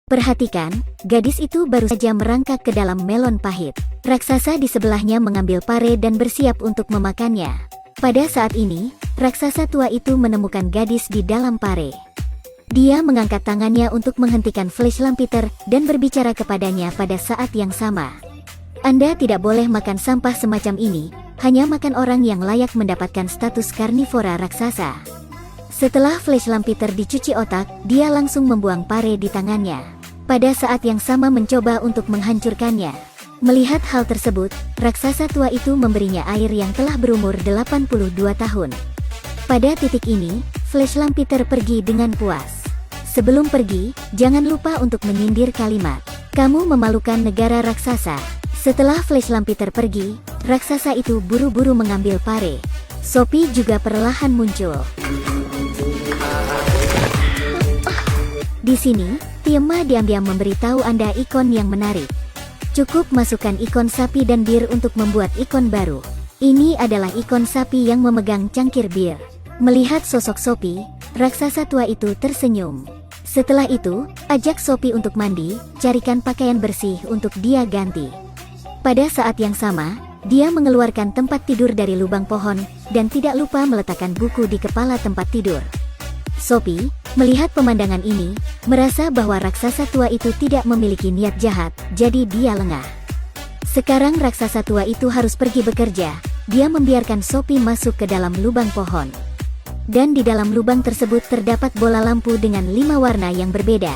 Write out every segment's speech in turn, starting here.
Perhatikan, gadis itu baru saja merangkak ke dalam melon pahit. Raksasa di sebelahnya mengambil pare dan bersiap untuk memakannya. Pada saat ini, raksasa tua itu menemukan gadis di dalam pare. Dia mengangkat tangannya untuk menghentikan Flash Lampeter dan berbicara kepadanya pada saat yang sama. Anda tidak boleh makan sampah semacam ini, hanya makan orang yang layak mendapatkan status karnivora raksasa. Setelah Flash Lampeter dicuci otak, dia langsung membuang pare di tangannya. Pada saat yang sama mencoba untuk menghancurkannya. Melihat hal tersebut, raksasa tua itu memberinya air yang telah berumur 82 tahun. Pada titik ini, Flash Lampeter pergi dengan puas. Sebelum pergi, jangan lupa untuk menyindir kalimat, "Kamu memalukan negara raksasa." Setelah Flash Lampeter pergi, raksasa itu buru-buru mengambil pare. Sophie juga perlahan muncul. Di sini, Tiema diam-diam memberitahu Anda ikon yang menarik. Cukup masukkan ikon sapi dan bir untuk membuat ikon baru. Ini adalah ikon sapi yang memegang cangkir bir. Melihat sosok Sophie, raksasa tua itu tersenyum. Setelah itu, ajak Sophie untuk mandi, carikan pakaian bersih untuk dia ganti. Pada saat yang sama, dia mengeluarkan tempat tidur dari lubang pohon, dan tidak lupa meletakkan buku di kepala tempat tidur. Sophie, melihat pemandangan ini, merasa bahwa raksasa tua itu tidak memiliki niat jahat, jadi dia lengah. Sekarang raksasa tua itu harus pergi bekerja. Dia membiarkan Sophie masuk ke dalam lubang pohon. Dan di dalam lubang tersebut terdapat bola lampu dengan 5 warna yang berbeda.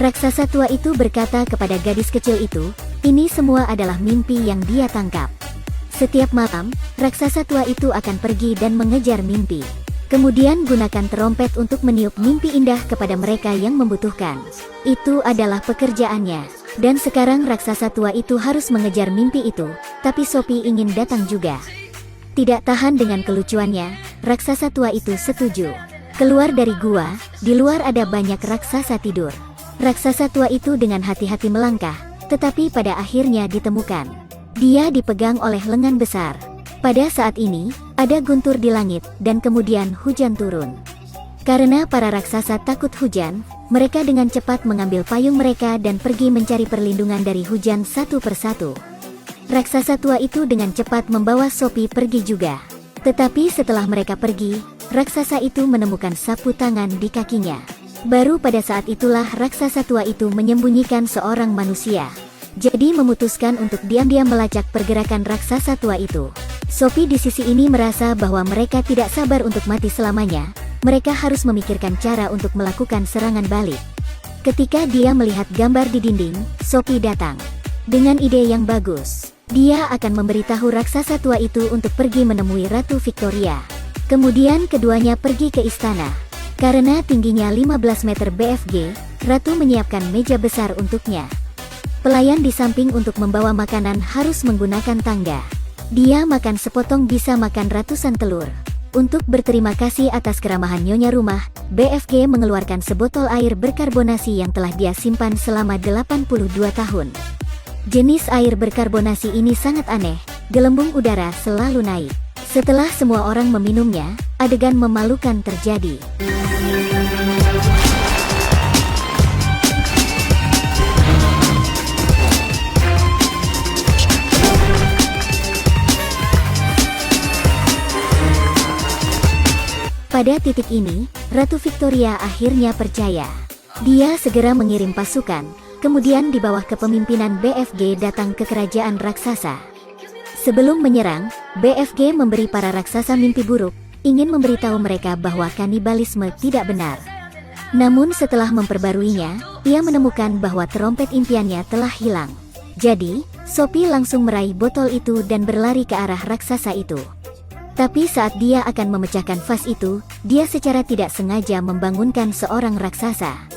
Raksasa tua itu berkata kepada gadis kecil itu, ini semua adalah mimpi yang dia tangkap. Setiap malam, raksasa tua itu akan pergi dan mengejar mimpi. Kemudian gunakan terompet untuk meniup mimpi indah kepada mereka yang membutuhkan. Itu adalah pekerjaannya. Dan sekarang raksasa tua itu harus mengejar mimpi itu, tapi Sophie ingin datang juga. Tidak tahan dengan kelucuannya, raksasa tua itu setuju. Keluar dari gua, di luar ada banyak raksasa tidur. Raksasa tua itu dengan hati-hati melangkah, tetapi pada akhirnya ditemukan. Dia dipegang oleh lengan besar. Pada saat ini, ada guntur di langit, dan kemudian hujan turun. Karena para raksasa takut hujan, mereka dengan cepat mengambil payung mereka dan pergi mencari perlindungan dari hujan satu persatu. Raksasa tua itu dengan cepat membawa Sophie pergi juga. Tetapi setelah mereka pergi, raksasa itu menemukan sapu tangan di kakinya. Baru pada saat itulah raksasa tua itu menyembunyikan seorang manusia. Jadi memutuskan untuk diam-diam melacak pergerakan raksasa tua itu. Sophie di sisi ini merasa bahwa mereka tidak sabar untuk mati selamanya. Mereka harus memikirkan cara untuk melakukan serangan balik. Ketika dia melihat gambar di dinding, Sophie datang. Dengan ide yang bagus, dia akan memberitahu raksasa tua itu untuk pergi menemui Ratu Victoria. Kemudian keduanya pergi ke istana. Karena tingginya 15 meter BFG, Ratu menyiapkan meja besar untuknya. Pelayan di samping untuk membawa makanan harus menggunakan tangga. Dia makan sepotong bisa makan ratusan telur. Untuk berterima kasih atas keramahan nyonya rumah, BFG mengeluarkan sebotol air berkarbonasi yang telah dia simpan selama 82 tahun. Jenis air berkarbonasi ini sangat aneh, gelembung udara selalu naik. Setelah semua orang meminumnya, adegan memalukan terjadi. Pada titik ini, Ratu Victoria akhirnya percaya. Dia segera mengirim pasukan, kemudian di bawah kepemimpinan BFG datang ke kerajaan raksasa. Sebelum menyerang, BFG memberi para raksasa mimpi buruk, ingin memberitahu mereka bahwa kanibalisme tidak benar. Namun setelah memperbaruinya, ia menemukan bahwa terompet impiannya telah hilang. Jadi, Sophie langsung meraih botol itu dan berlari ke arah raksasa itu. Tapi saat dia akan memecahkan vas itu, dia secara tidak sengaja membangunkan seorang raksasa.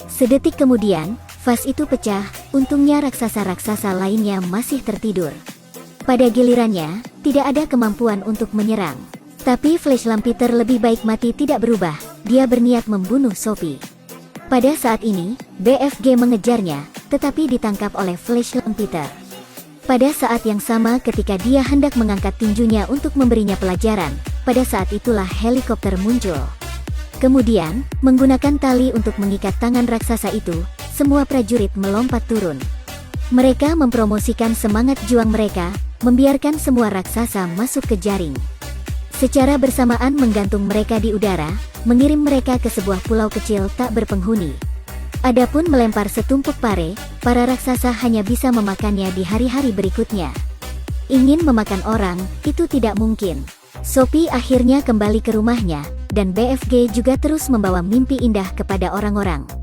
Sedetik kemudian, vas itu pecah, untungnya raksasa-raksasa lainnya masih tertidur. Pada gilirannya, tidak ada kemampuan untuk menyerang. Tapi Flash Lampeter lebih baik mati tidak berubah, dia berniat membunuh Sophie. Pada saat ini, BFG mengejarnya, tetapi ditangkap oleh Flash Lampeter. Pada saat yang sama ketika dia hendak mengangkat tinjunya untuk memberinya pelajaran, pada saat itulah helikopter muncul. Kemudian, menggunakan tali untuk mengikat tangan raksasa itu, semua prajurit melompat turun. Mereka mempromosikan semangat juang mereka, membiarkan semua raksasa masuk ke jaring. Secara bersamaan menggantung mereka di udara, mengirim mereka ke sebuah pulau kecil tak berpenghuni. Adapun melempar setumpuk pare, para raksasa hanya bisa memakannya di hari-hari berikutnya. Ingin memakan orang, itu tidak mungkin. Sophie akhirnya kembali ke rumahnya, dan BFG juga terus membawa mimpi indah kepada orang-orang.